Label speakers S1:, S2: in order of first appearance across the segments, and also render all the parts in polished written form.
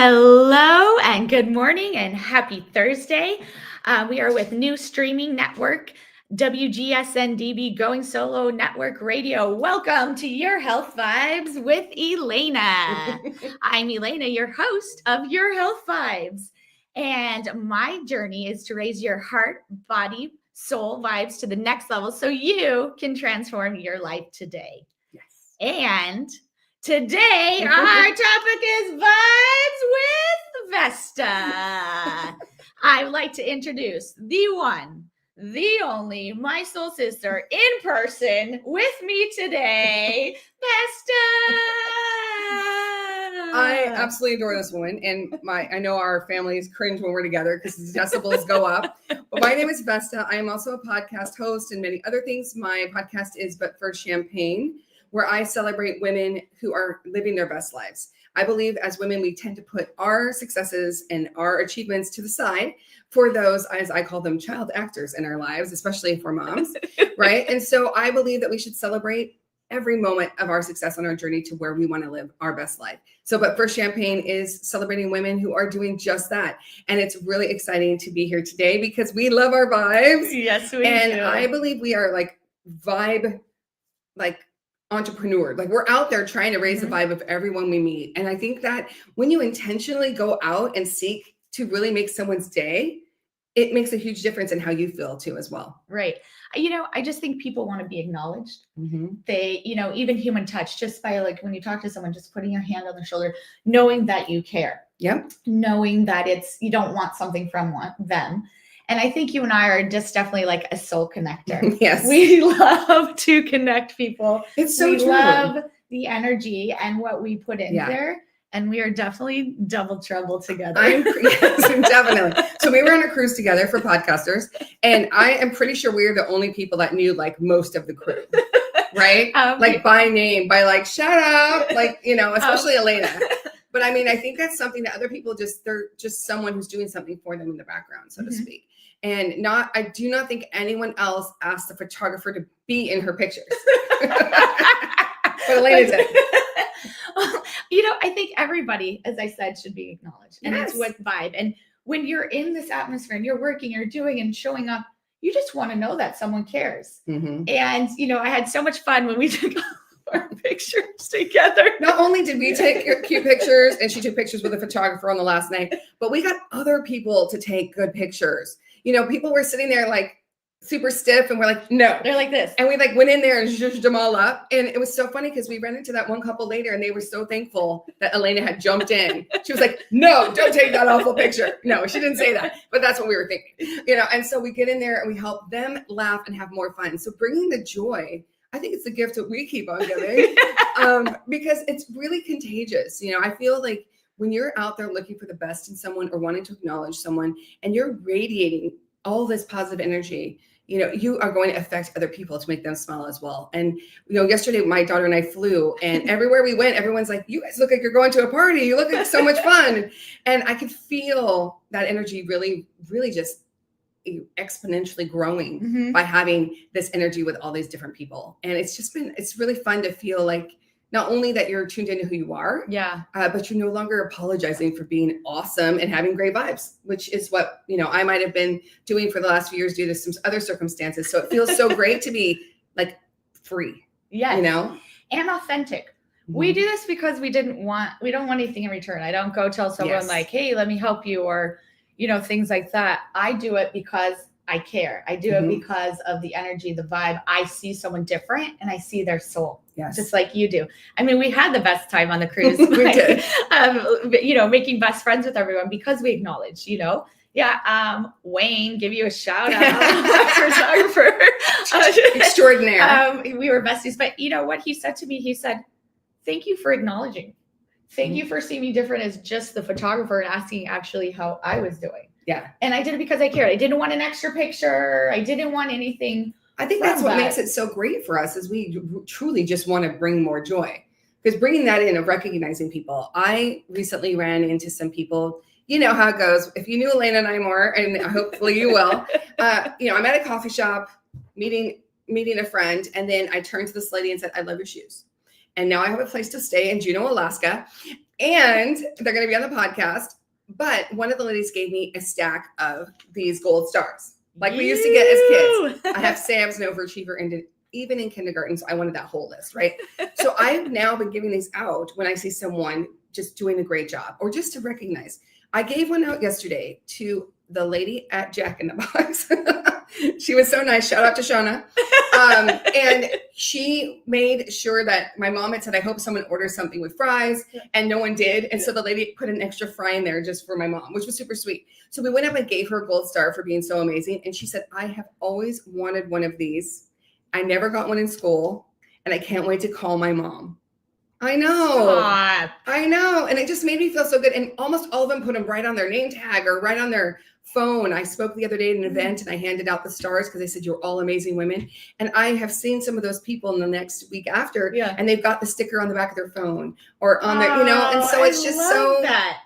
S1: Hello and good morning and happy Thursday. We are with new streaming network, WGSN-DB Going Solo Network Radio. Welcome to Your Health Vibes with Elana. I'm Elana, your host of Your Health Vibes. And my journey is to raise your heart, body, soul vibes to the next level so you can transform your life today.
S2: Yes.
S1: And today, our topic is Vibes with Vesta. I'd like to introduce the one, the only, my soul sister in person with me today, Vesta.
S2: I absolutely adore this woman, and I know our families cringe when we're together because the decibels go up. But my name is Vesta. I am also a podcast host and many other things. My podcast is But for Champagne, where I celebrate women who are living their best lives. I believe as women, we tend to put our successes and our achievements to the side for those, as I call them, child actors in our lives, especially for moms, right? And so I believe that we should celebrate every moment of our success on our journey to where we want to live our best life. So, But for Champagne is celebrating women who are doing just that. And it's really exciting to be here today because we love our vibes.
S1: Yes, we
S2: and
S1: do.
S2: I believe we are vibe, entrepreneur. We're out there trying to raise the vibe of everyone we meet. And I think that when you intentionally go out and seek to really make someone's day, it makes a huge difference in how you feel too as well.
S1: Right. I just think people want to be acknowledged. They, even human touch, just by when you talk to someone, just putting your hand on their shoulder, knowing that you care.
S2: Yep.
S1: Knowing that you don't want something from them. And I think you and I are just definitely like a soul connector.
S2: Yes.
S1: We love to connect people.
S2: It's so
S1: we
S2: true.
S1: love the energy and what we put in
S2: Yeah.
S1: there. And we are definitely double trouble together.
S2: Yes, definitely. So we were on a cruise together for podcasters. And I am pretty sure we are the only people that knew most of the crew. Right? By name, by shout out, especially Elana. But I think that's something that other people they're just someone who's doing something for them in the background, so to speak. And I do not think anyone else asked the photographer to be in her pictures. But Elana did.
S1: I think everybody, as I said, should be acknowledged. And
S2: Yes.
S1: it's with vibe. And when you're in this atmosphere and you're working, you're doing and showing up, you just want to know that someone cares. And, I had so much fun when we took our pictures together.
S2: Not only did we take cute pictures, and she took pictures with a photographer on the last night, but we got other people to take good pictures. People were sitting there super stiff, and we're like, no.
S1: They're like this.
S2: And we went in there and zhuzhed them all up. And it was so funny because we ran into that one couple later, and they were so thankful that Elana had jumped in. She was like, no, don't take that awful picture. No, she didn't say that, but that's what we were thinking. And so we get in there and we help them laugh and have more fun. So bringing the joy, I think it's the gift that we keep on giving because it's really contagious. I feel like when you're out there looking for the best in someone or wanting to acknowledge someone and you're radiating all this positive energy, you are going to affect other people to make them smile as well. And, yesterday my daughter and I flew, and everywhere we went, everyone's like, you guys look like you're going to a party. You look like so much fun. And I could feel that energy really, really just exponentially growing by having this energy with all these different people. And it's really fun to feel like not only that you're tuned into who you are, but you're no longer apologizing for being awesome and having great vibes, which is what, I might have been doing for the last few years due to some other circumstances. So it feels so great to be free,
S1: and authentic. We do this because we don't want anything in return. I don't go tell someone hey, let me help you, or, things like that. I do it because I care. I do it because of the energy, the vibe. I see someone different and I see their soul.
S2: Yes.
S1: Just like you do. We had the best time on the cruise.
S2: We did.
S1: Making best friends with everyone because we acknowledge, Wayne, give you a shout out. Photographer.
S2: Extraordinaire.
S1: We were besties. But what he said to me? He said, thank you for acknowledging. Thank you for seeing me different as just the photographer and asking actually how I was doing.
S2: Yeah.
S1: And I did it because I cared. I didn't want an extra picture. I didn't want anything.
S2: I think that's what makes it so great for us is we truly just want to bring more joy. Because bringing that in of recognizing people, I recently ran into some people, you know how it goes. If you knew Elana and I more, and hopefully you will, I'm at a coffee shop meeting a friend. And then I turned to this lady and said, I love your shoes. And now I have a place to stay in Juneau, Alaska. And they're going to be on the podcast. But one of the ladies gave me a stack of these gold stars, like we used to get as kids. I have to say I was an overachiever even in kindergarten, so I wanted that whole list, right? So I've now been giving these out when I see someone just doing a great job or just to recognize. I gave one out yesterday to the lady at Jack in the Box. She was so nice. Shout out to Shauna. And she made sure that my mom had said, I hope someone orders something with fries, and no one did. And so the lady put an extra fry in there just for my mom, which was super sweet. So we went up and gave her a gold star for being so amazing. And she said, I have always wanted one of these. I never got one in school, and I can't wait to call my mom. I know.
S1: Stop.
S2: I know. And it just made me feel so good. And almost all of them put them right on their name tag or right on their phone. I spoke the other day at an event and I handed out the stars because they said, you're all amazing women. And I have seen some of those people in the next week after, and they've got the sticker on the back of their phone or on their, and so it's just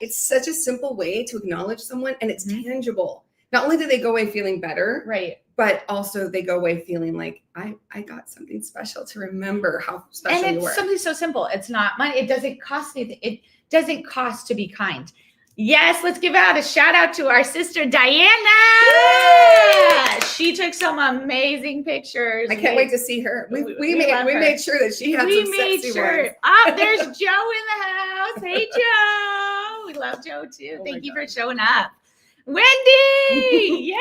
S2: it's such a simple way to acknowledge someone, and it's tangible. Not only do they go away feeling better,
S1: right,
S2: but also they go away feeling like I got something special to remember how special you were.
S1: And it's something so simple. It's not money. It doesn't cost anything. It doesn't cost to be kind. Yes, let's give out a shout out to our sister Diana. Woo! She took some amazing pictures.
S2: I can't wait to see her. We made sure that she had some sexy ones.
S1: Oh, there's Joe in the house. Hey, Joe. We love Joe too. Thank you for showing up. Wendy, yeah.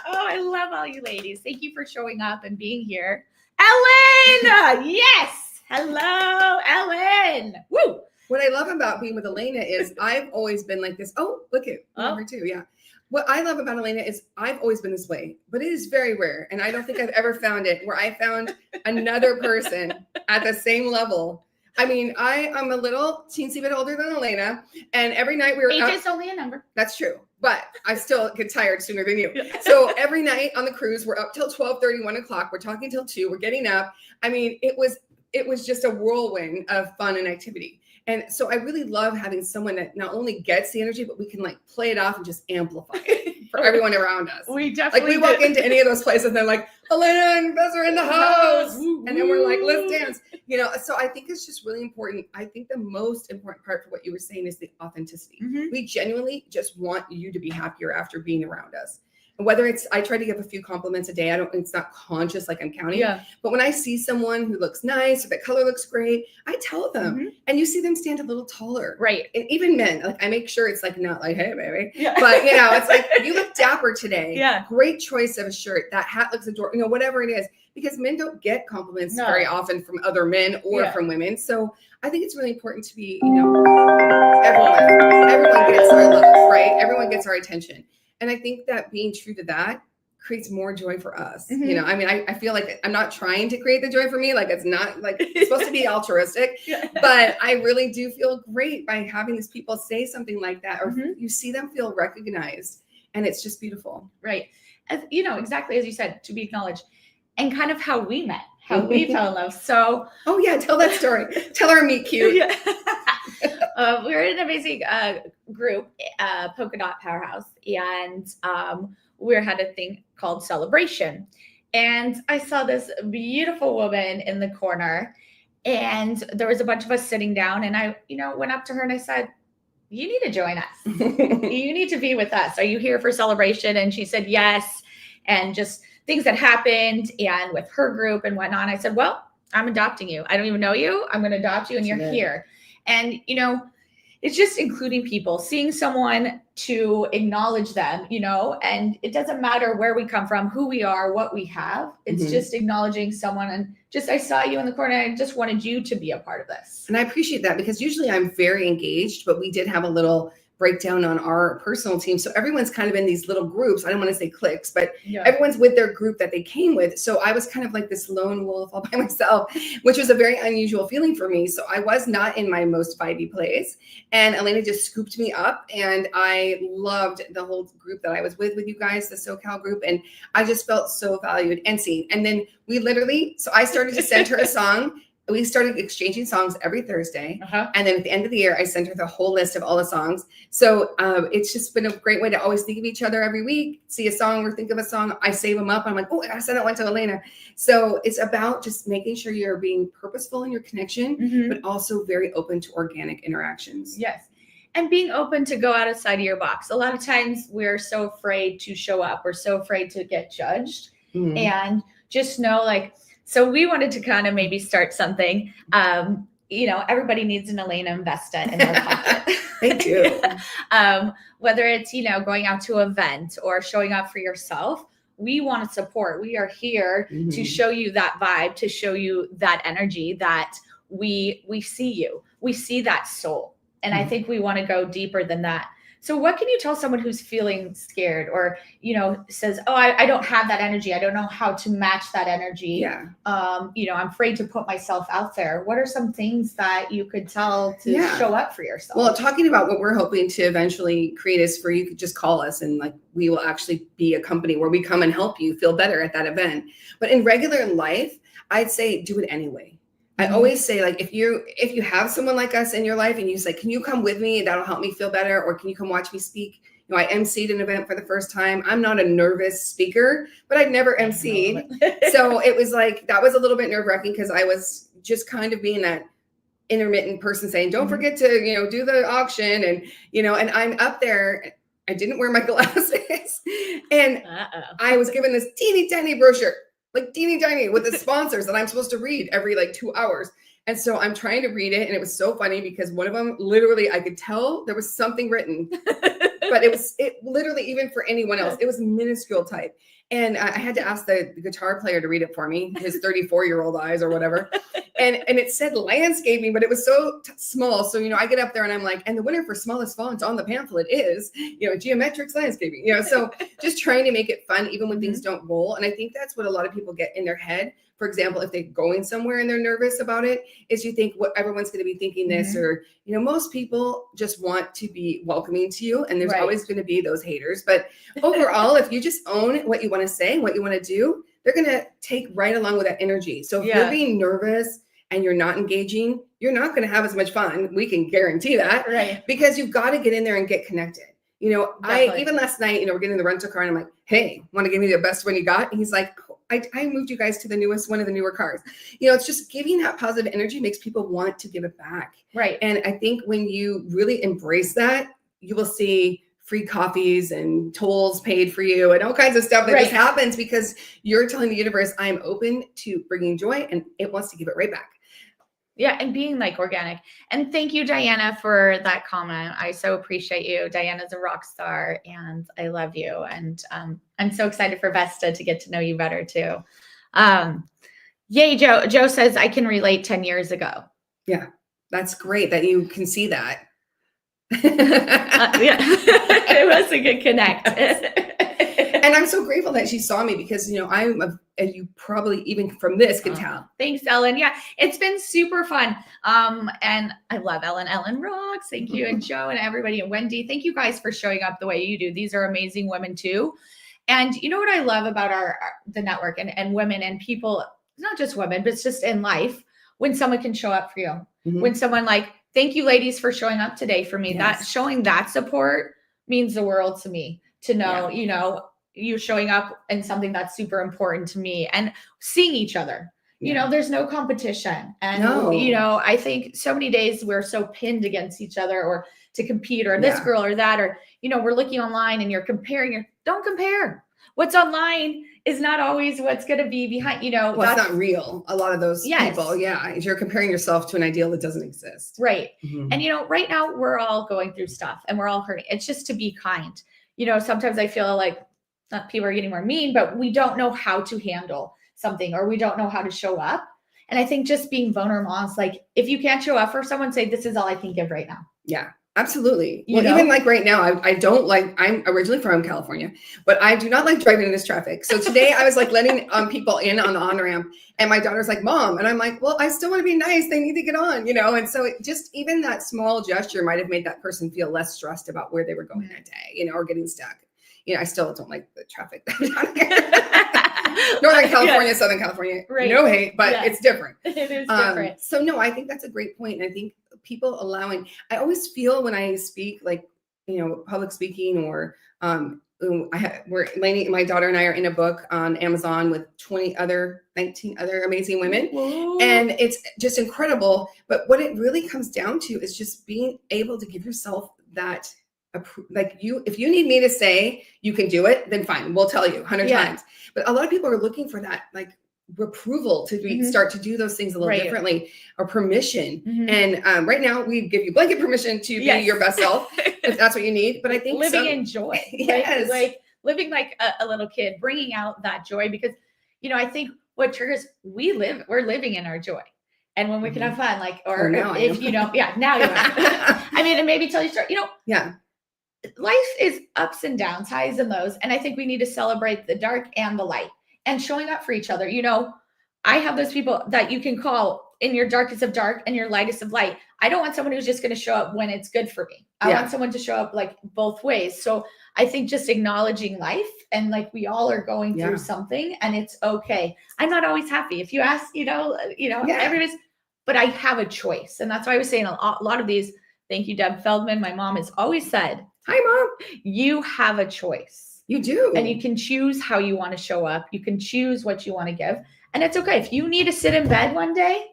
S1: Oh, I love all you ladies. Thank you for showing up and being here. Ellen, yes. Hello, Ellen. Woo.
S2: What I love about being with Elena is I've always been like this. Oh, look at number 2. Yeah. What I love about Elena is I've always been this way, but it is very rare. And I don't think I've ever found it where I found another person at the same level. I mean, I am a little teensy bit older than Elena, and every night we were
S1: age is only a number.
S2: That's true, but I still get tired sooner than you. So every night on the cruise, we're up till 12:30, 1 o'clock. We're talking till 2. We're getting up. I mean, it was just a whirlwind of fun and activity. And so I really love having someone that not only gets the energy, but we can like play it off and just amplify it for everyone around us.
S1: We definitely
S2: walk into any of those places and they're like, Elena and Bess are in the house. And then we're like, let's dance. So I think it's just really important. I think the most important part for what you were saying is the authenticity. Mm-hmm. We genuinely just want you to be happier after being around us. And whether I try to give a few compliments a day. It's not conscious, like I'm counting. Yeah. But when I see someone who looks nice or the color looks great, I tell them, and you see them stand a little taller.
S1: Right.
S2: And even men, like I make sure it's like, not like, hey, baby. Yeah. But it's like, you look dapper today. Yeah. Great choice of a shirt. That hat looks adorable, whatever it is, because men don't get compliments very often from other men or from women. So I think it's really important to be, everyone gets our love, right? Everyone gets our attention. And I think that being true to that creates more joy for us. Mm-hmm. I feel like I'm not trying to create the joy for me. Like it's not like it's supposed to be altruistic, but I really do feel great by having these people say something like that, or you see them feel recognized, and it's just beautiful.
S1: Right. As exactly as you said, to be acknowledged, and kind of how we met, how we fell in love. So,
S2: oh yeah, tell that story. Tell our meet cute.
S1: Yeah. We're in an amazing group, Polka Dot Powerhouse, and we had a thing called Celebration. And I saw this beautiful woman in the corner, and there was a bunch of us sitting down, and I, went up to her and I said, you need to join us. You need to be with us. Are you here for Celebration? And she said, yes. And just things that happened and with her group and whatnot. I said, well, I'm adopting you. I don't even know you. I'm going to adopt you, and you're here. And, it's just including people, seeing someone to acknowledge them, and it doesn't matter where we come from, who we are, what we have. It's just acknowledging someone, and just, I saw you in the corner. I just wanted you to be a part of this.
S2: And I appreciate that, because usually I'm very engaged, but we did have a little breakdown on our personal team. So everyone's kind of in these little groups. I don't want to say cliques, but everyone's with their group that they came with. So I was kind of like this lone wolf all by myself, which was a very unusual feeling for me. So I was not in my most vibey place. And Elena just scooped me up, and I loved the whole group that I was with you guys, the SoCal group. And I just felt so valued and seen. And then so I started to send her a song. we started exchanging songs every Thursday.
S1: Uh-huh.
S2: And then at the end of the year, I sent her the whole list of all the songs. So it's just been a great way to always think of each other every week, see a song or think of a song. I save them up. I'm like, oh, I gotta send that one to Elena. So it's about just making sure you're being purposeful in your connection, but also very open to organic interactions.
S1: Yes. And being open to go outside of your box. A lot of times we're so afraid to show up. We're so afraid to get judged. And just know, like, so we wanted to kind of maybe start something. Everybody needs an Elana and Vesta in their pocket.
S2: They do.
S1: Whether it's, going out to an event or showing up for yourself, we want to support. We are here to show you that vibe, to show you that energy, that we see you. We see that soul. And I think we want to go deeper than that. So what can you tell someone who's feeling scared or, says, oh, I don't have that energy. I don't know how to match that energy.
S2: Yeah.
S1: I'm afraid to put myself out there. What are some things that you could tell to show up for yourself?
S2: Well, talking about what we're hoping to eventually create is for you to just call us and we will actually be a company where we come and help you feel better at that event. But in regular life, I'd say do it anyway. I always say, if you have someone like us in your life and you say, can you come with me? That'll help me feel better. Or can you come watch me speak? I emceed an event for the first time. I'm not a nervous speaker, but I'd never emceed. So it was that was a little bit nerve wracking because I was just kind of being that intermittent person saying, don't forget to, do the auction. And, and I'm up there. I didn't wear my glasses and I was given this teeny tiny brochure. Teeny tiny with the sponsors that I'm supposed to read every 2 hours. And so I'm trying to read it. And it was so funny because one of them, literally, I could tell there was something written, but it literally, even for anyone else, it was minuscule type. And I had to ask the guitar player to read it for me, his 34-year-old eyes or whatever. And it said landscaping, but it was so small. So, I get up there and I'm like, and the winner for smallest font on the pamphlet is, geometrics landscaping, so just trying to make it fun, even when things don't roll. And I think that's what a lot of people get in their head. For example, if they're going somewhere and they're nervous about it, is you think what everyone's going to be thinking this, or, most people just want to be welcoming to you. And there's always going to be those haters. But overall, if you just own what you want to say, what you want to do, they're going to take right along with that energy. So if you're being nervous and you're not engaging, you're not going to have as much fun. We can guarantee that. Right. Because you've got to get in there and get connected. Even last night, we're getting in the rental car and I'm like, hey, want to give me the best one you got? And he's like, I moved you guys to one of the newer cars. It's just giving that positive energy makes people want to give it back. Right. And I think when you really embrace that, you will see free coffees and tolls paid for you and all kinds of stuff that just happens because you're telling the universe, I'm open to bringing joy and it wants to give it right back.
S1: Yeah. And being organic. And thank you, Diana, for that comment. I so appreciate you. Diana's a rock star and I love you. And I'm so excited for Vesta to get to know you better too. Yay, Joe. Joe says, I can relate 10 years ago.
S2: Yeah. That's great that you can see that.
S1: It was a good connect.
S2: And I'm so grateful that she saw me because, you probably even from this can tell.
S1: Thanks, Ellen. Yeah, it's been super fun. And I love Ellen. Ellen rocks. Thank you. And Joe and everybody and Wendy. Thank you guys for showing up the way you do. These are amazing women too. And you know what I love about the network and women and people, not just women, but it's just in life, when someone can show up for you, when someone thank you ladies for showing up today for me. Yes. That showing that support means the world to me to know, you showing up in something that's super important to me and seeing each other. There's no competition. And, I think so many days we're so pinned against each other or to compete or this girl or that, or, we're looking online and you're comparing. Don't compare. What's online is not always what's going to be behind,
S2: Well, it's not real. A lot of those people. Yeah. You're comparing yourself to an ideal that doesn't exist.
S1: Right. And, right now we're all going through stuff and we're all hurting. It's just to be kind. Sometimes I feel not people are getting more mean, but we don't know how to handle something or we don't know how to show up. And I think just being vulnerable is if you can't show up for someone, say, this is all I can give right now.
S2: Yeah, absolutely. Even right now, I don't I'm originally from California, but I do not like driving in this traffic. So today I was letting people in on the on-ramp and my daughter's like, Mom. And I'm like, well, I still want to be nice. They need to get on, And so even that small gesture might've made that person feel less stressed about where they were going that day, or getting stuck. I still don't like the traffic down here. Northern California, Southern California,
S1: Right.
S2: no hate, but it's different.
S1: It is different.
S2: So no, I think that's a great point. And I think people allowing, I always feel when I speak, like, public speaking, or my daughter and I are in a book on Amazon with 19 other amazing women.
S1: Whoa.
S2: And it's just incredible. But what it really comes down to is just being able to give yourself that, like, if you need me to say you can do it, then fine, we'll tell you 100 times. But a lot of people are looking for that, like, approval to start to do those things a little differently, or permission. And right now we give you blanket permission to be your best self if that's what you need. But I think
S1: living in joy,
S2: yes,
S1: like living like a little kid, bringing out that joy, because I think what triggers, we're living in our joy. And when we can have fun, like, or now now you are. I mean, and maybe tell you story, life is ups and downs, highs and lows. And I think we need to celebrate the dark and the light, and showing up for each other. I have those people that you can call in your darkest of dark and your lightest of light. I don't want someone who's just going to show up when it's good for me. I want someone to show up like both ways. So I think just acknowledging life, and like, we all are going through something, and it's okay. I'm not always happy. If you ask, everybody's, but I have a choice. And that's why I was saying a lot of these. Thank you, Deb Feldman. My mom has always said, "Hi, Mom. You have a choice.
S2: You do.
S1: And you can choose how you want to show up. You can choose what you want to give. And it's okay. If you need to sit in bed one day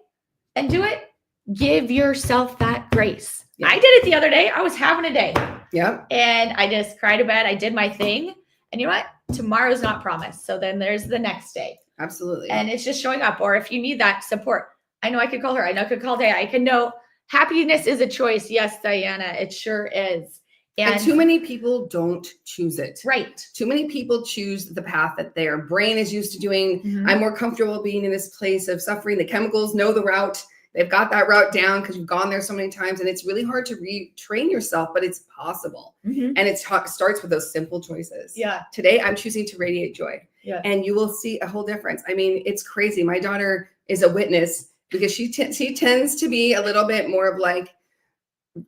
S1: and do it, give yourself that grace." Yeah. I did it the other day. I was having a day.
S2: Yeah.
S1: And I just cried to bed. I did my thing. And you know what? Tomorrow's not promised. So then there's the next day.
S2: Absolutely.
S1: And it's just showing up. Or if you need that support, I know I could call her. I know I could call Day. I can know happiness is a choice. Yes, Diana, it sure is.
S2: And too many people don't choose it.
S1: Right.
S2: Too many people choose the path that their brain is used to doing. I'm more comfortable being in this place of suffering. The chemicals know the route. They've got that route down because you've gone there so many times. And it's really hard to retrain yourself, but it's possible. And it starts with those simple choices.
S1: Yeah.
S2: Today, I'm choosing to radiate joy.
S1: Yeah.
S2: And you will see a whole difference. I mean, it's crazy. My daughter is a witness, because she tends to be a little bit more of like,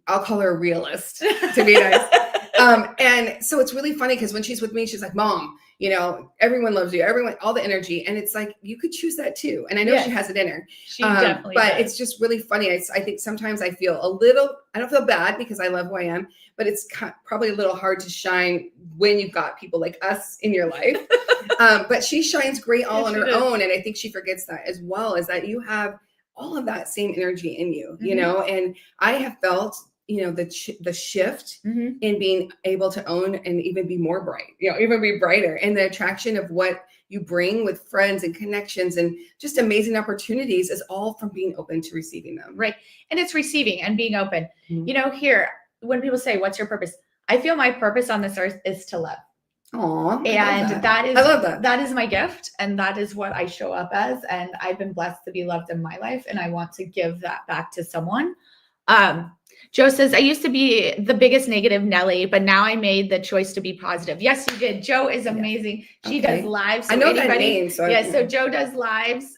S2: I'll call her a realist, to be nice. And so it's really funny, because when she's with me, she's like, "Mom, everyone loves you, all the energy." And it's like, you could choose that too. And I know she has it in her.
S1: She definitely
S2: but
S1: does.
S2: It's just really funny. I think sometimes I don't feel bad, because I love who I am, but it's probably a little hard to shine when you've got people like us in your life. But she shines great all on her own. And I think she forgets that as well, is that you have all of that same energy in you, and I have felt, the shift in being able to own and even be more bright, even be brighter, and the attraction of what you bring with friends and connections and just amazing opportunities is all from being open to receiving them.
S1: Right. And it's receiving and being open. Here, when people say, "What's your purpose?" I feel my purpose on this earth is to love.
S2: Aww,
S1: and
S2: I love that.
S1: That is my gift, and that is what I show up as. And I've been blessed to be loved in my life, and I want to give that back to someone. Joe says, "I used to be the biggest negative Nelly, but now I made the choice to be positive." Yes, you did. Joe is amazing. She does lives. So
S2: I know that name.
S1: So Joe does lives.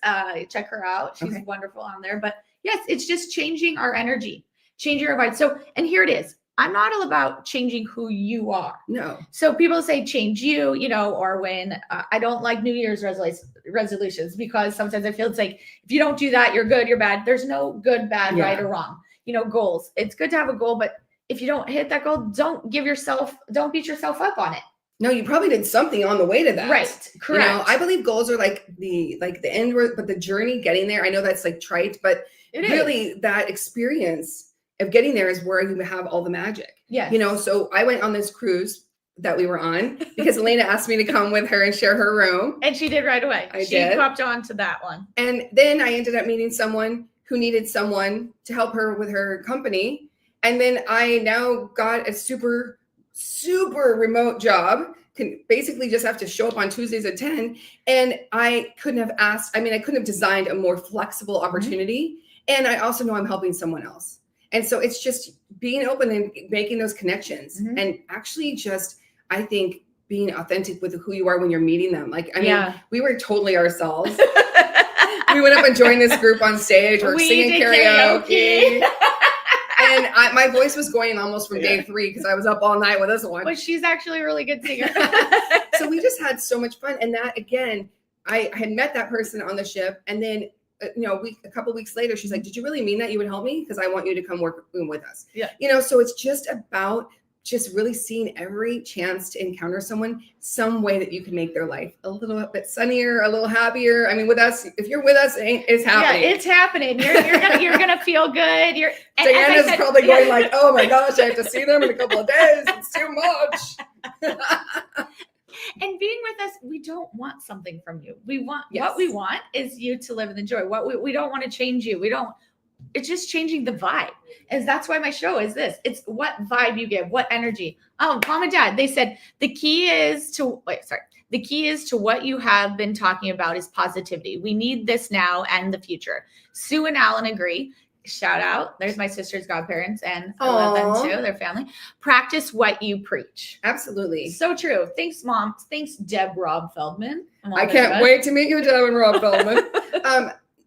S1: Check her out. She's wonderful on there. But yes, it's just changing our energy, changing our vibe. So, and here it is. I'm not all about changing who you are.
S2: No.
S1: So people say change you, or when I don't like New Year's resolutions, because sometimes I feel it's like, if you don't do that, you're good, you're bad. There's no good, bad, right or wrong. Goals. It's good to have a goal, but if you don't hit that goal, don't beat yourself up on it.
S2: No, you probably did something on the way to that.
S1: Right. Correct.
S2: I believe goals are like the end, but the journey getting there, I know that's like trite, but really that experience of getting there is where you have all the magic.
S1: Yeah.
S2: So I went on this cruise that we were on because Elena asked me to come with her and share her room.
S1: And she did right away. She popped on to that one.
S2: And then I ended up meeting someone who needed someone to help her with her company. And then I now got a super, super remote job. Can basically just have to show up on Tuesdays at 10. And I couldn't have designed a more flexible opportunity. And I also know I'm helping someone else. And so it's just being open and making those connections and actually just, I think, being authentic with who you are when you're meeting them. We were totally ourselves. We went up and joined this group on stage. We're singing karaoke. And my voice was going almost from day 3 because I was up all night with this one.
S1: But she's actually a really good singer.
S2: So we just had so much fun. And that, again, I had met that person on the ship, and then a couple weeks later, she's like, "Did you really mean that you would help me? Because I want you to come work with us."
S1: Yeah.
S2: So it's just about just really seeing every chance to encounter someone, some way that you can make their life a little bit sunnier, a little happier. I mean, with us, if you're with us, it's happening.
S1: Yeah, it's happening. You're gonna feel good.
S2: Diana's probably going like, "Oh my gosh, I have to see them in a couple of days. It's too much."
S1: And being with us, we don't want something from you. What
S2: Yes.
S1: we want is you to live in the joy. We don't want to change you. It's just changing the vibe. And that's why my show is this. It's what vibe you give, what energy. Oh, mom and dad, they said the key is to what you have been talking about is positivity. We need this now and the future. Sue and Alan agree. Shout out. There's my sister's godparents, and I love them too, their family. Practice what you preach.
S2: Absolutely.
S1: So true. Thanks, Mom. Thanks, Deb Rob Feldman.
S2: I can't wait to meet you, Deb and Rob Feldman.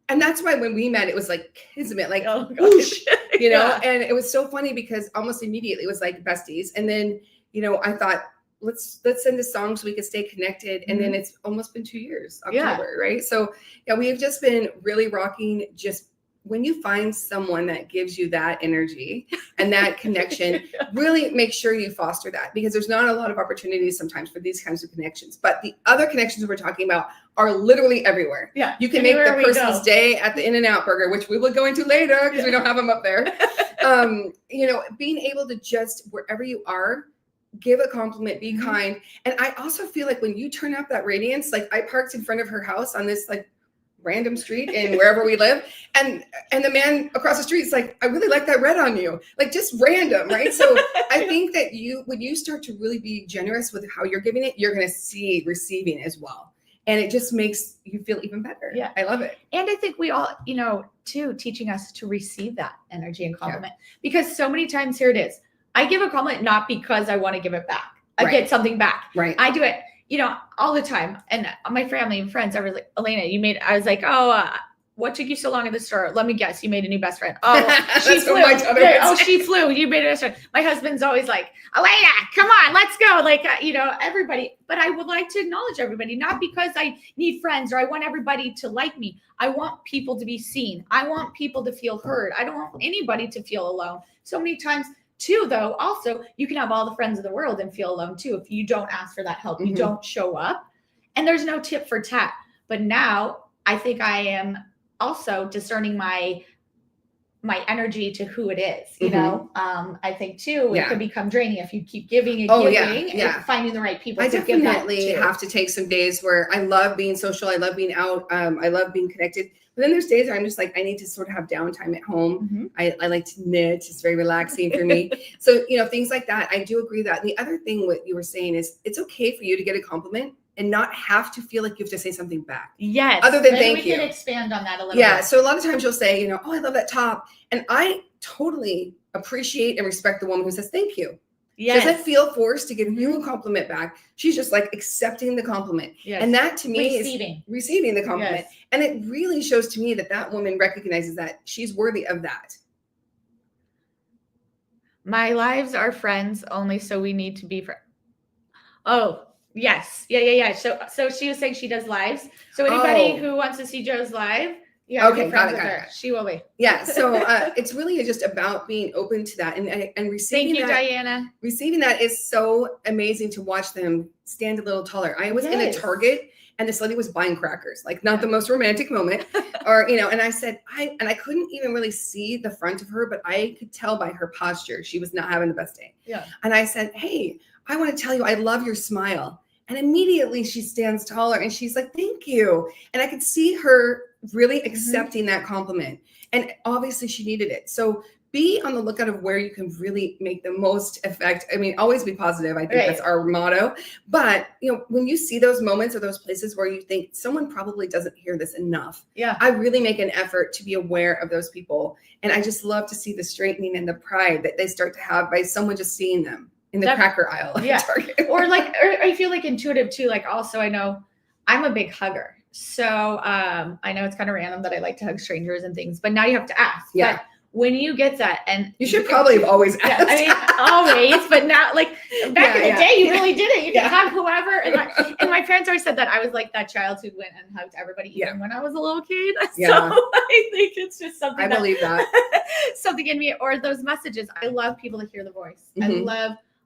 S2: And that's why when we met, it was like kismet, like whoosh,
S1: Yeah.
S2: and it was so funny because almost immediately it was like besties. And then, I thought, let's send a song so we could stay connected. And then it's almost been 2 years, October, right? So we have just been really rocking. Just when you find someone that gives you that energy and that connection, really make sure you foster that, because there's not a lot of opportunities sometimes for these kinds of connections. But the other connections we're talking about are literally everywhere.
S1: Yeah.
S2: You can make the person's day at the In-N-Out Burger, which we will go into later because we don't have them up there. Being able to just, wherever you are, give a compliment, be kind. And I also feel like when you turn up that radiance, like I parked in front of her house on this like random street in wherever we live, and the man across the street is like, "I really like that red on you," like just random, right? So I think that when you start to really be generous with how you're giving it, you're going to see receiving as well, and it just makes you feel even better.
S1: Yeah,
S2: I love it.
S1: And I think we all, too, teaching us to receive that energy and compliment, because so many times here it is, I give a compliment not because I want to give it back. I get something back.
S2: Right.
S1: I do it, all the time. And my family and friends, I was like, Elena, I was like, what took you so long at the store? Let me guess, you made a new best friend. Oh, she flew. She flew. You made a best friend. My husband's always like, Elena, come on, let's go. Like, everybody. But I would like to acknowledge everybody, not because I need friends or I want everybody to like me. I want people to be seen. I want people to feel heard. I don't want anybody to feel alone. So many times, too, though, also, you can have all the friends of the world and feel alone, too, if you don't ask for that help. You don't show up. And there's no tip for tat. But now I think I am also discerning my energy to who it is, I think, too, it could become draining if you keep giving and giving and finding the right people.
S2: I definitely have to take some days where I love being social. I love being out. I love being connected. But then there's days where I'm just like, I need to sort of have downtime at home. I like to knit. It's very relaxing for me. So, things like that. I do agree that. And the other thing, what you were saying is it's okay for you to get a compliment and not have to feel like you have to say something back.
S1: Yes.
S2: Other than thank you.
S1: We can expand on that a little bit.
S2: Yeah. So a lot of times you'll say, "Oh, I love that top." And I totally appreciate and respect the woman who says thank you. Yes. She doesn't feel forced to give you a compliment back. She's just like accepting the compliment. Yes. And that to me is receiving the compliment. Yes. And it really shows to me that woman recognizes that she's worthy of that.
S1: My lives are friends only, so we need to be friends. Oh, yes. Yeah. So she was saying she does lives. So anybody who wants to see Joe's live,
S2: okay, got it.
S1: She will be.
S2: Yeah. So it's really just about being open to that and receiving.
S1: Thank you, Diana.
S2: Receiving that is so amazing to watch them stand a little taller. I was in a Target and this lady was buying crackers, like not the most romantic moment, and I said, I couldn't even really see the front of her, but I could tell by her posture she was not having the best day.
S1: Yeah.
S2: And I said, "Hey, I want to tell you, I love your smile." And immediately she stands taller and she's like, "Thank you." And I could see her really accepting that compliment. And obviously she needed it. So be on the lookout of where you can really make the most effect. I mean, always be positive. I think that's our motto. But, when you see those moments or those places where you think someone probably doesn't hear this enough, I really make an effort to be aware of those people. And I just love to see the straightening and the pride that they start to have by someone just seeing them in the cracker aisle.
S1: Yeah. or I feel like intuitive too. Like also, I know I'm a big hugger. So I know it's kind of random that I like to hug strangers and things, but now you have to ask.
S2: Yeah.
S1: But when you get that, and
S2: you should probably have always asked.
S1: I mean, always, but now, like back in the day, you really did it. You could have whoever. And my parents always said that I was like that child who went and hugged everybody, even when I was a little kid. So I think it's just something.
S2: I believe that
S1: something in me, or those messages. I love people to hear the voice.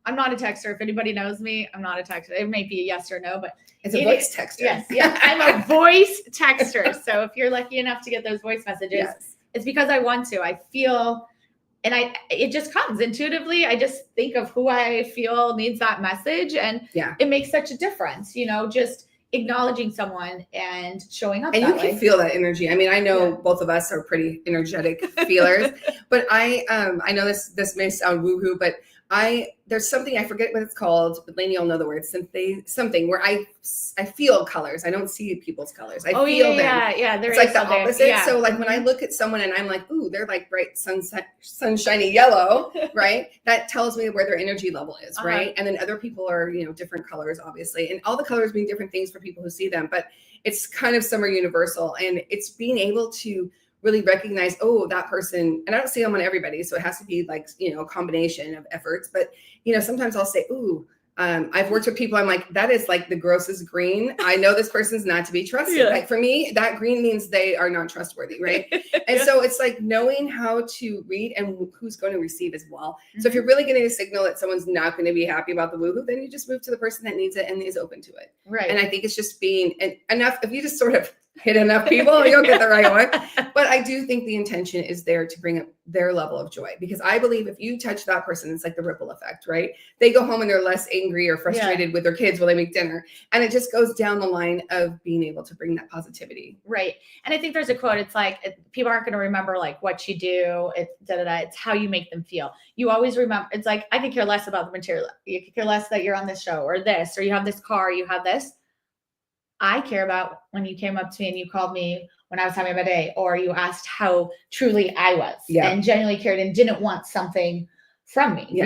S1: I'm not a texter. If anybody knows me, I'm not a texter. It may be a yes or no, but
S2: it's a voice texter.
S1: Yes, I'm a voice texter. So if you're lucky enough to get those voice messages, it's because I want to. I feel, and it just comes intuitively. I just think of who I feel needs that message, and it makes such a difference. Just acknowledging someone and showing up.
S2: And you can feel that energy. I mean, I know both of us are pretty energetic feelers, but I know this may sound woohoo, but there's something, I forget what it's called, but Lainey will know the word, something where I feel colors. I don't see people's colors. I feel them.
S1: Yeah.
S2: It's like the opposite. Yeah. So like when I look at someone and I'm like, ooh, they're like bright sunshiny yellow, right? That tells me where their energy level is, right? And then other people are, different colors, obviously. And all the colors mean different things for people who see them, but it's kind of some are universal. And it's being able to really recognize, that person, and I don't see them on everybody. So it has to be like, a combination of efforts. But, sometimes I'll say, I've worked with people. I'm like, that is like the grossest green. I know this person's not to be trusted. Like for me, that green means they are not trustworthy. Right. And so it's like knowing how to read and who's going to receive as well. So if you're really getting a signal that someone's not going to be happy about the woohoo, then you just move to the person that needs it and is open to it. Right. And I think it's just being enough. If you just sort of hit enough people, you'll get the right one. But I do think the intention is there to bring up their level of joy, because I believe if you touch that person, it's like the ripple effect, right? They go home and they're less angry or frustrated with their kids while they make dinner. And it just goes down the line of being able to bring that positivity.
S1: Right. And I think there's a quote. It's like, people aren't going to remember like what you do. It's how you make them feel. You always remember. It's like, I could care less about the material. You could care less that you're on this show or this, or you have this car, you have this. I care about when you came up to me and you called me when I was having a day, or you asked how truly I was and genuinely cared and didn't want something from me,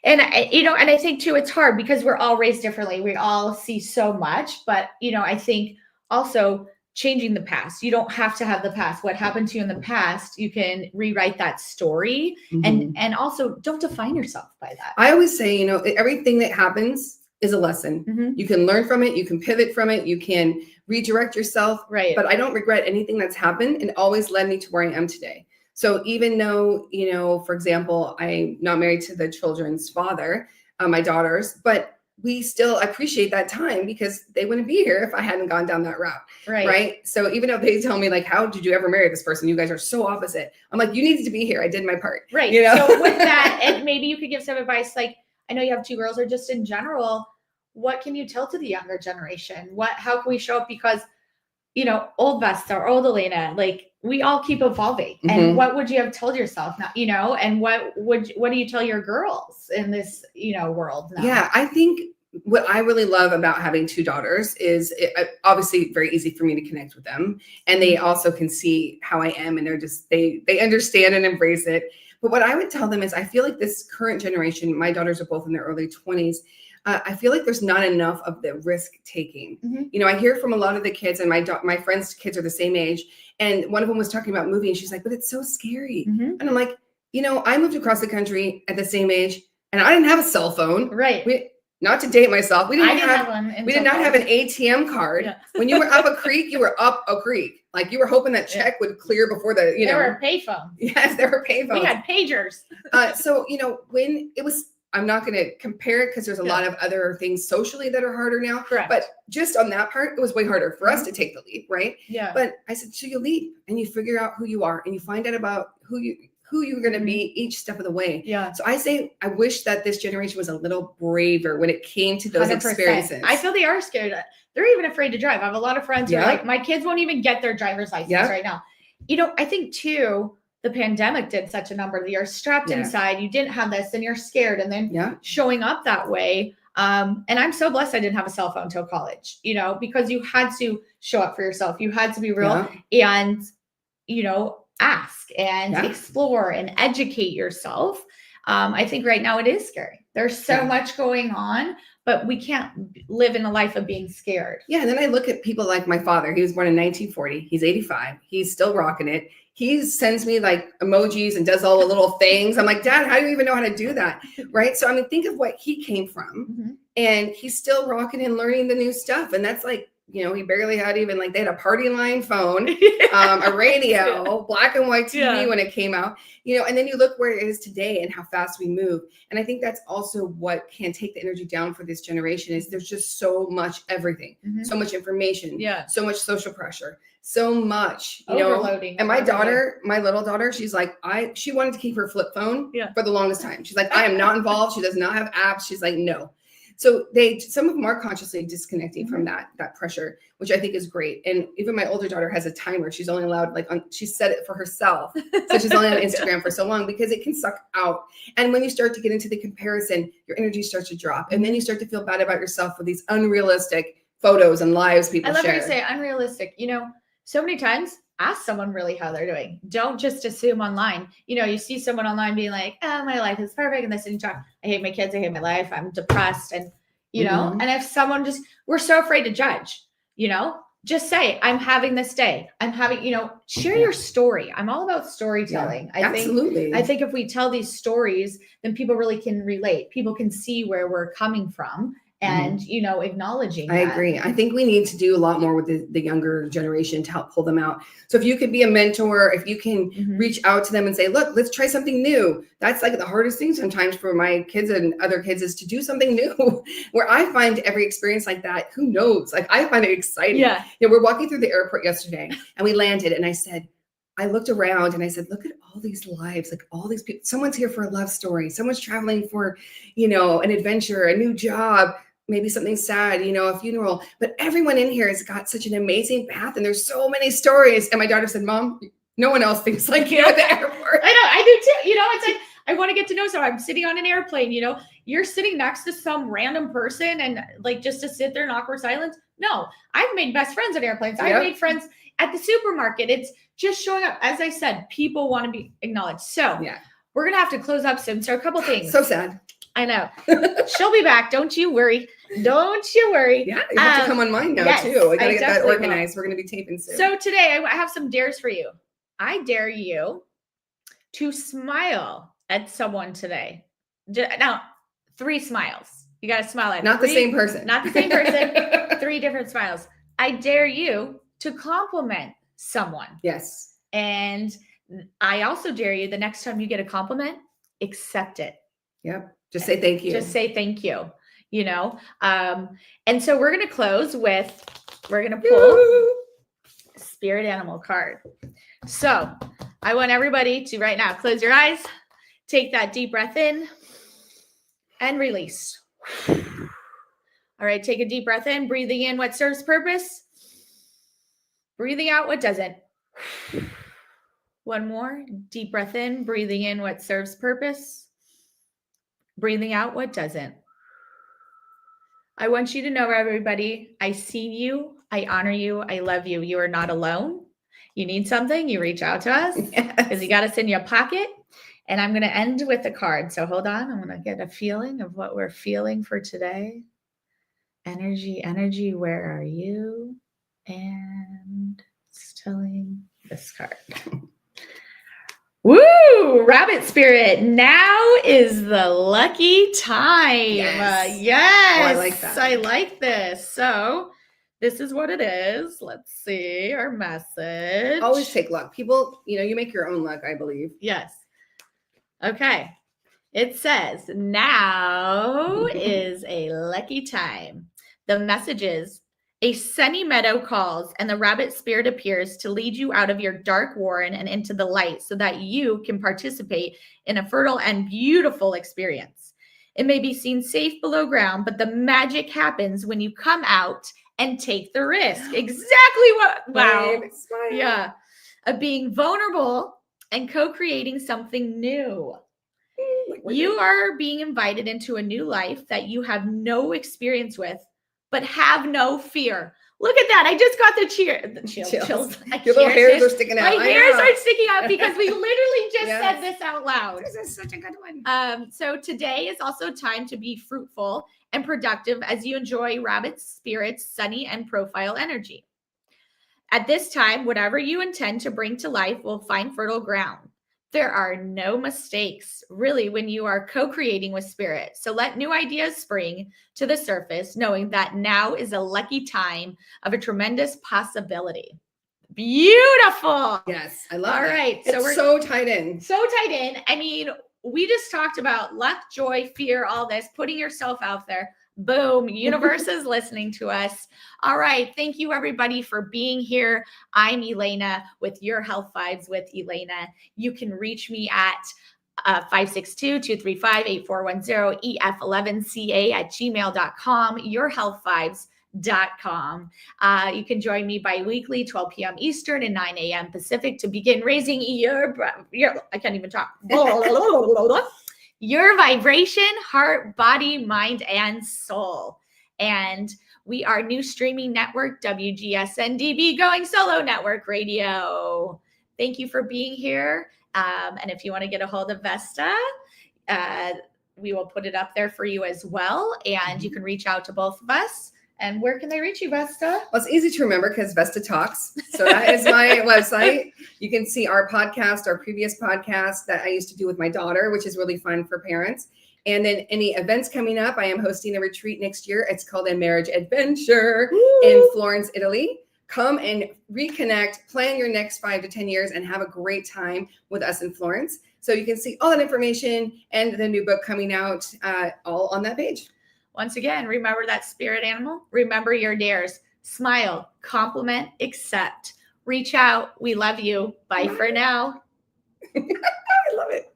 S1: And I think too, it's hard because we're all raised differently. We all see so much, but I think also changing the past. You don't have to have the past. What happened to you in the past, you can rewrite that story and also don't define yourself by that.
S2: I always say, everything that happens is a lesson. You can learn from it. You can pivot from it. You can redirect yourself. Right. But I don't regret anything that's happened, and always led me to where I am today. So even though, for example, I'm not married to the children's father, my daughters, but we still appreciate that time because they wouldn't be here if I hadn't gone down that route. Right. So even though they tell me like, how did you ever marry this person? You guys are so opposite. I'm like, you needed to be here. I did my part.
S1: Right. So with that, and maybe you could give some advice. Like, I know you have 2 girls, or just in general, what can you tell to the younger generation? How can we show up? Because, old Vesta or old Elana, like we all keep evolving. And what would you have told yourself now, and what do you tell your girls in this, world now? Yeah, I think what I really love about having 2 daughters is obviously very easy for me to connect with them. And they also can see how I am, and they understand and embrace it. But what I would tell them is I feel like this current generation, my daughters are both in their early 20s. I feel like there's not enough of the risk taking. I hear from a lot of the kids, and my friends' kids are the same age. And one of them was talking about moving, and she's like, but it's so scary. And I'm like, I moved across the country at the same age, and I didn't have a cell phone. Right. Not to date myself. We did not have an ATM card. Yeah. When you were up a creek, you were up a creek. Like you were hoping that check would clear before there were payphones.
S2: Yes, there were payphones.
S1: We had pagers.
S2: So, when it was, I'm not going to compare it because there's a lot of other things socially that are harder now. Correct. But just on that part, it was way harder for us to take the leap, right? Yeah. But I said, so you leap and you figure out who you are and you find out about who you're going to be each step of the way. Yeah. So I say, I wish that this generation was a little braver when it came to those 100%. Experiences.
S1: I feel they are scared. They're even afraid to drive. I have a lot of friends who are like, my kids won't even get their driver's license right now. I think too, the pandemic did such a number. You're strapped inside. You didn't have this, and you're scared. And then showing up that way. And I'm so blessed I didn't have a cell phone till college, because you had to show up for yourself. You had to be real and, ask and explore and educate yourself. I think right now it is scary. There's so much going on, but we can't live in a life of being scared.
S2: Yeah. And then I look at people like my father. He was born in 1940. He's 85. He's still rocking it. he sends me like emojis and does all the little things. I'm like, Dad, how do you even know how to do that? Right. So I mean, think of what he came from, and he's still rocking and learning the new stuff. And that's like, you know, he barely had even like, they had a party line phone, a radio, black and white TV when it came out, you know, and then you look where it is today and how fast we move. And I think that's also what can take the energy down for this generation is there's just so much everything, so much information, so much social pressure, so much, you know, and my daughter, my little daughter, she's like, she wanted to keep her flip phone for the longest time. She's like, I am not involved. She does not have apps. She's like, no. So some of them are consciously disconnecting from that pressure, which I think is great. And even my older daughter has a timer. She's only allowed she set it for herself. So she's only on Instagram for so long because it can suck out. And when you start to get into the comparison, your energy starts to drop. And then you start to feel bad about yourself with these unrealistic photos and lives people share.
S1: I love how you say unrealistic. You know, so many times ask someone really how they're doing. Don't just assume online. You know, you see someone online being like, oh, my life is perfect. And this and talk, I hate my kids. I hate my life. I'm depressed. And, you know, and if someone we're so afraid to judge, you know, just say, I'm having this day. I'm having, you know, share your story. I'm all about storytelling.
S2: Absolutely.
S1: I think if we tell these stories, then people really can relate. People can see where we're coming from. And, you know, acknowledging
S2: I agree. I think we need to do a lot more with the younger generation to help pull them out. So if you could be a mentor, if you can reach out to them and say, look, let's try something new. That's like the hardest thing sometimes for my kids and other kids is to do something new where I find every experience like that. Who knows? Like I find it exciting. Yeah. You know, we're walking through the airport yesterday and we landed and I looked around and I said, look at all these lives, like all these people, someone's here for a love story. Someone's traveling for, you know, an adventure, a new job, maybe something sad, you know, a funeral, but everyone in here has got such an amazing path and there's so many stories. And my daughter said, Mom, no one else thinks like you at the airport.
S1: I know, I do too. You know, it's like, I want to get to know someone. I'm sitting on an airplane, you know, you're sitting next to some random person and like just to sit there in awkward silence. No, I've made best friends on airplanes. I've made friends at the supermarket. It's just showing up. As I said, people want to be acknowledged. So we're going to have to close up soon. So a couple things.
S2: So sad.
S1: I know. She'll be back. Don't you worry. Don't you worry.
S2: Yeah, you have to come on mine now too. I got to get that organized. We're going to be taping soon.
S1: So today I have some dares for you. I dare you to smile at someone today. Now, 3 smiles. You got to smile at
S2: not the same person.
S1: Not the same person. 3 different smiles. I dare you to compliment someone.
S2: Yes.
S1: And I also dare you the next time you get a compliment, accept it.
S2: Yep. Just say thank you.
S1: Just say thank you, you know? And so we're going to close with, we're going to pull spirit animal card. So I want everybody to right now close your eyes, take that deep breath in and release. All right. Take a deep breath in, breathing in what serves purpose, breathing out what doesn't. One more deep breath in, breathing in what serves purpose, breathing out what doesn't. I want you to know, everybody, I see you. I honor you. I love you. You are not alone. You need something, you reach out to us because you got us in your pocket. And I'm going to end with a card. So hold on. I'm going to get a feeling of what we're feeling for today. Energy, where are you? And it's telling this card. Woo! Rabbit spirit. Now is the lucky time. Yes.
S2: Oh, I like that.
S1: I like this. So this is what it is. Let's see our message.
S2: Always take luck. People, you know, you make your own luck, I believe.
S1: Yes. Okay. It says, now is a lucky time. The message is, a sunny meadow calls and the rabbit spirit appears to lead you out of your dark warren and into the light so that you can participate in a fertile and beautiful experience. It may be seen safe below ground, but the magic happens when you come out and take the risk. Exactly what, wow. Yeah. Of being vulnerable and co-creating something new. You are being invited into a new life that you have no experience with, but have no fear. Look at that. I just got the chills.
S2: Your little hairs are sticking out.
S1: My hairs are sticking out because we literally just said this out loud.
S2: This is such a good one.
S1: So today is also time to be fruitful and productive as you enjoy rabbit spirit's sunny and profile energy. At this time, whatever you intend to bring to life will find fertile ground. There are no mistakes, really, when you are co-creating with spirit. So let new ideas spring to the surface, knowing that now is a lucky time of a tremendous possibility. Beautiful.
S2: Yes, I love
S1: All
S2: that.
S1: right.
S2: It's
S1: we're
S2: so tied in.
S1: so tied in. I mean, we just talked about luck, joy, fear, all this, putting yourself out there. Boom. Universe is listening to us. All right. Thank you, everybody, for being here. I'm Elena with Your Health Vibes with Elena. You can reach me at 562-235-8410, ef11ca@gmail.com, yourhealthvibes.com. You can join me bi-weekly, 12 p.m. Eastern and 9 a.m. Pacific to begin raising your I can't even talk. Your vibration, heart, body, mind, and soul. And we are new streaming network, WGSN-DB, Going Solo Network Radio. Thank you for being here. And if you want to get a hold of Vesta, we will put it up there for you as well. And you can reach out to both of us. And where can they reach you, Vesta?
S2: Well, it's easy to remember because Vesta Talks. So that is my website. You can see our podcast, our previous podcast that I used to do with my daughter, which is really fun for parents. And then any events coming up, I am hosting a retreat next year. It's called a marriage adventure in Florence, Italy. Come and reconnect, plan your next 5 to 10 years, and have a great time with us in Florence. So you can see all that information and the new book coming out all on that page.
S1: Once again, remember that spirit animal. Remember your dares. Smile, compliment, accept. Reach out. We love you. Bye for now.
S2: I love it.